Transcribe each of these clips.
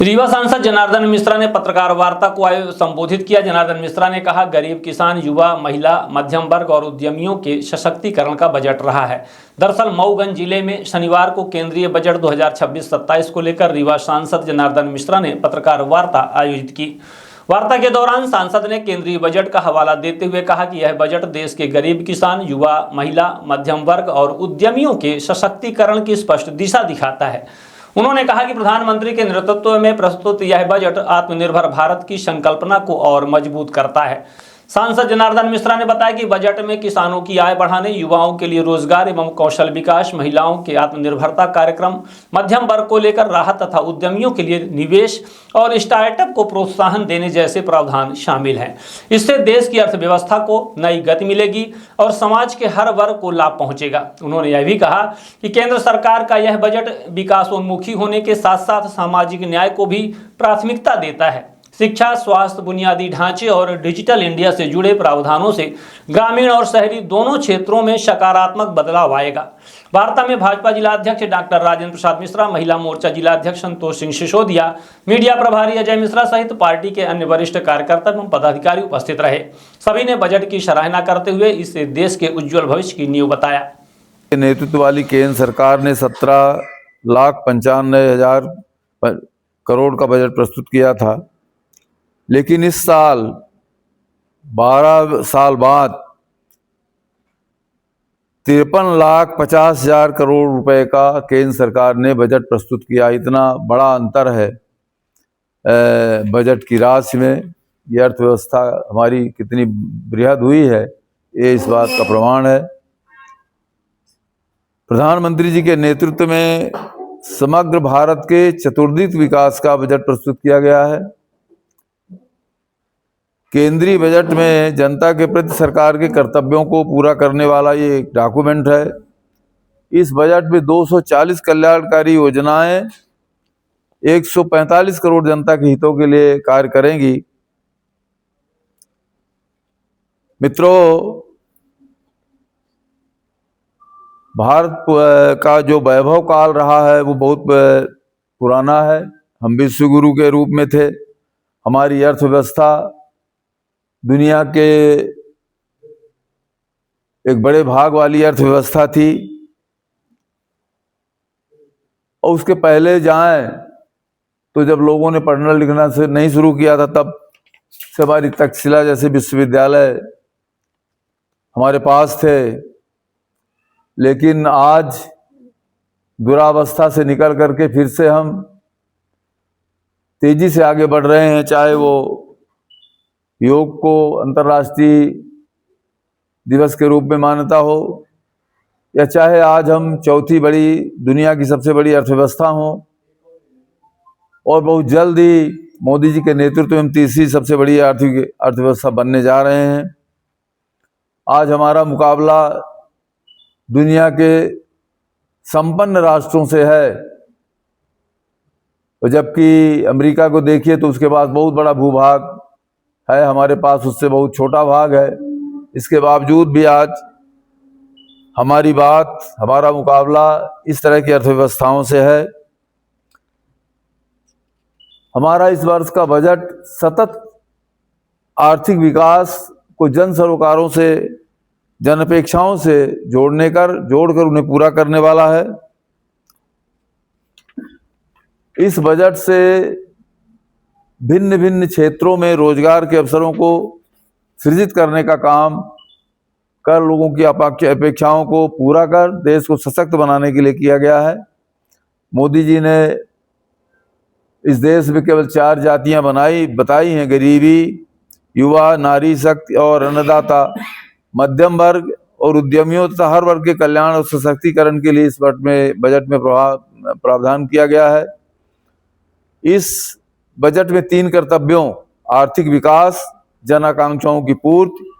रीवा सांसद जनार्दन मिश्रा ने पत्रकार वार्ता को संबोधित किया। जनार्दन मिश्रा ने कहा, गरीब किसान, युवा, महिला, मध्यम वर्ग और उद्यमियों के सशक्तिकरण का बजट रहा है। दरअसल मऊगंज जिले में शनिवार को केंद्रीय बजट 2026-27 को लेकर रीवा सांसद जनार्दन मिश्रा ने पत्रकार वार्ता आयोजित की। वार्ता के दौरान सांसद ने केंद्रीय बजट का हवाला देते हुए कहा कि यह बजट देश के गरीब किसान, युवा, महिला, मध्यम वर्ग और उद्यमियों के सशक्तिकरण की स्पष्ट दिशा दिखाता है। उन्होंने कहा कि प्रधानमंत्री के नेतृत्व में प्रस्तुत यह बजट आत्मनिर्भर भारत की संकल्पना को और मजबूत करता है। सांसद जनार्दन मिश्रा ने बताया कि बजट में किसानों की आय बढ़ाने, युवाओं के लिए रोजगार एवं कौशल विकास, महिलाओं के आत्मनिर्भरता कार्यक्रम, मध्यम वर्ग को लेकर राहत तथा उद्यमियों के लिए निवेश और स्टार्टअप को प्रोत्साहन देने जैसे प्रावधान शामिल हैं। इससे देश की अर्थव्यवस्था को नई गति मिलेगी और समाज के हर वर्ग को लाभ पहुंचेगा। उन्होंने यह भी कहा कि केंद्र सरकार का यह बजट विकासोन्मुखी होने के साथ साथ सामाजिक न्याय को भी प्राथमिकता देता है। शिक्षा, स्वास्थ्य, बुनियादी ढांचे और डिजिटल इंडिया से जुड़े प्रावधानों से ग्रामीण और शहरी दोनों क्षेत्रों में सकारात्मक बदलाव आएगा। वार्ता में भाजपा जिलाध्यक्ष डॉक्टर राजेंद्र प्रसाद मिश्रा, महिला मोर्चा जिलाध्यक्ष संतोष सिंह सिसोदिया, मीडिया प्रभारी अजय मिश्रा सहित पार्टी के अन्य वरिष्ठ कार्यकर्ता एवं पदाधिकारी उपस्थित रहे। सभी ने बजट की सराहना करते हुए इसे देश के उज्जवल भविष्य की नींव बताया। नेतृत्व वाली केंद्र सरकार ने 17,95,000 करोड़ का बजट प्रस्तुत किया था, लेकिन इस साल 12 साल बाद 53,50,000 करोड़ रुपए का केंद्र सरकार ने बजट प्रस्तुत किया। इतना बड़ा अंतर है बजट की राशि में। यह अर्थव्यवस्था हमारी कितनी बृहद हुई है, ये इस बात का प्रमाण है। प्रधानमंत्री जी के नेतृत्व में समग्र भारत के चतुर्दिक विकास का बजट प्रस्तुत किया गया है। केंद्रीय बजट में जनता के प्रति सरकार के कर्तव्यों को पूरा करने वाला ये एक डॉक्यूमेंट है। इस बजट में 240 कल्याणकारी योजनाएं 145 करोड़ जनता के हितों के लिए कार्य करेंगी। मित्रों, भारत का जो वैभव काल रहा है वो बहुत पुराना है। हम विश्वगुरु के रूप में थे। हमारी अर्थव्यवस्था दुनिया के एक बड़े भाग वाली अर्थव्यवस्था थी, और उसके पहले जाएं तो जब लोगों ने पढ़ना लिखना से नहीं शुरू किया था, तब से हमारी तक्षशिला जैसे विश्वविद्यालय हमारे पास थे। लेकिन आज दुरावस्था से निकल करके फिर से हम तेजी से आगे बढ़ रहे हैं। चाहे वो योग को अंतर्राष्ट्रीय दिवस के रूप में मान्यता हो, या चाहे आज हम चौथी बड़ी दुनिया की सबसे बड़ी अर्थव्यवस्था हो, और बहुत जल्द ही मोदी जी के नेतृत्व में तीसरी सबसे बड़ी आर्थिक अर्थव्यवस्था बनने जा रहे हैं। आज हमारा मुकाबला दुनिया के संपन्न राष्ट्रों से है, और जबकि अमेरिका को देखिए तो उसके पास बहुत बड़ा भूभाग है, हमारे पास उससे बहुत छोटा भाग है। इसके बावजूद भी आज हमारा मुकाबला इस तरह की अर्थव्यवस्थाओं से है। हमारा इस वर्ष का बजट सतत आर्थिक विकास को जन सरोकारों से, जन अपेक्षाओं से जोड़कर उन्हें पूरा करने वाला है। इस बजट से भिन्न भिन्न क्षेत्रों में रोजगार के अवसरों को सृजित करने का काम कर लोगों की अपेक्षाओं को पूरा कर देश को सशक्त बनाने के लिए किया गया है। मोदी जी ने इस देश में केवल 4 जातियां बताई हैं: गरीबी, युवा, नारी शक्ति और अन्नदाता। मध्यम वर्ग और उद्यमियों तथा हर वर्ग के कल्याण और सशक्तिकरण के लिए इस बजट में प्रावधान किया गया है। इस बजट में 3 कर्तव्यों, आर्थिक विकास, जन आकांक्षाओं की पूर्ति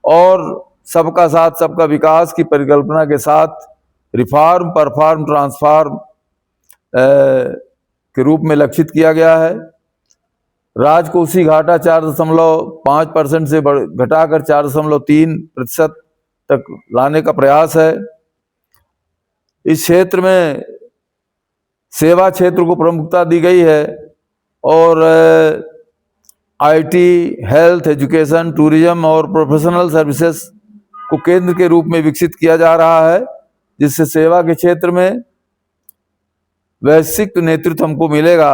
और सबका साथ सबका विकास की परिकल्पना के साथ रिफॉर्म, परफॉर्म, ट्रांसफॉर्म के रूप में लक्षित किया गया है। राजकोषीय घाटा 4.5% से घटाकर 4.3% तक लाने का प्रयास है। इस क्षेत्र में सेवा क्षेत्र को प्रमुखता दी गई है। और आईटी, हेल्थ, एजुकेशन, टूरिज्म और प्रोफेशनल सर्विसेज को केंद्र के रूप में विकसित किया जा रहा है, जिससे सेवा के क्षेत्र में वैश्विक नेतृत्व हमको मिलेगा।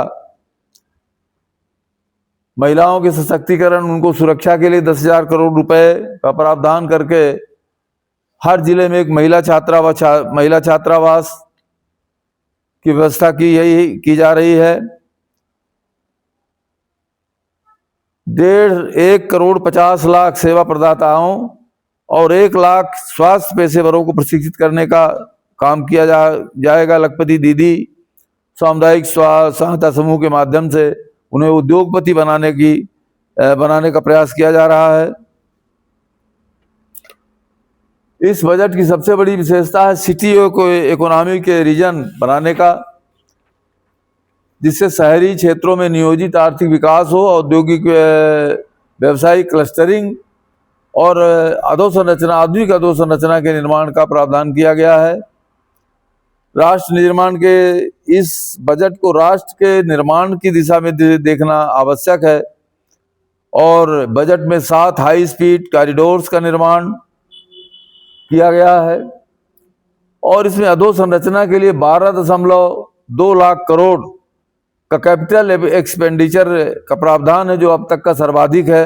महिलाओं के सशक्तिकरण, उनको सुरक्षा के लिए 10,000 करोड़ रुपए का प्रावधान करके हर जिले में एक महिला छात्रावास की व्यवस्था की जा रही है। 1.5 करोड़ 50 लाख सेवा प्रदाताओं और 1 लाख स्वास्थ्य पेशेवरों को प्रशिक्षित करने का काम किया जाएगा। लखपति दीदी सामुदायिक सहायता समूह के माध्यम से उन्हें उद्योगपति बनाने का प्रयास किया जा रहा है। इस बजट की सबसे बड़ी विशेषता है सिटी को इकोनॉमी के रीजन बनाने का, जिससे शहरी क्षेत्रों में नियोजित आर्थिक विकास हो, औद्योगिक व्यवसायिक क्लस्टरिंग और आधुनिक अधोसंरचना के निर्माण का प्रावधान किया गया है। राष्ट्र निर्माण के इस बजट को राष्ट्र के निर्माण की दिशा में देखना आवश्यक है और बजट में 7 हाई स्पीड कॉरिडोर्स का निर्माण किया गया है और इसमें अधोसंरचना के लिए 12.2 लाख करोड़ का कैपिटल एक्सपेंडिचर का प्रावधान है, जो अब तक का सर्वाधिक है।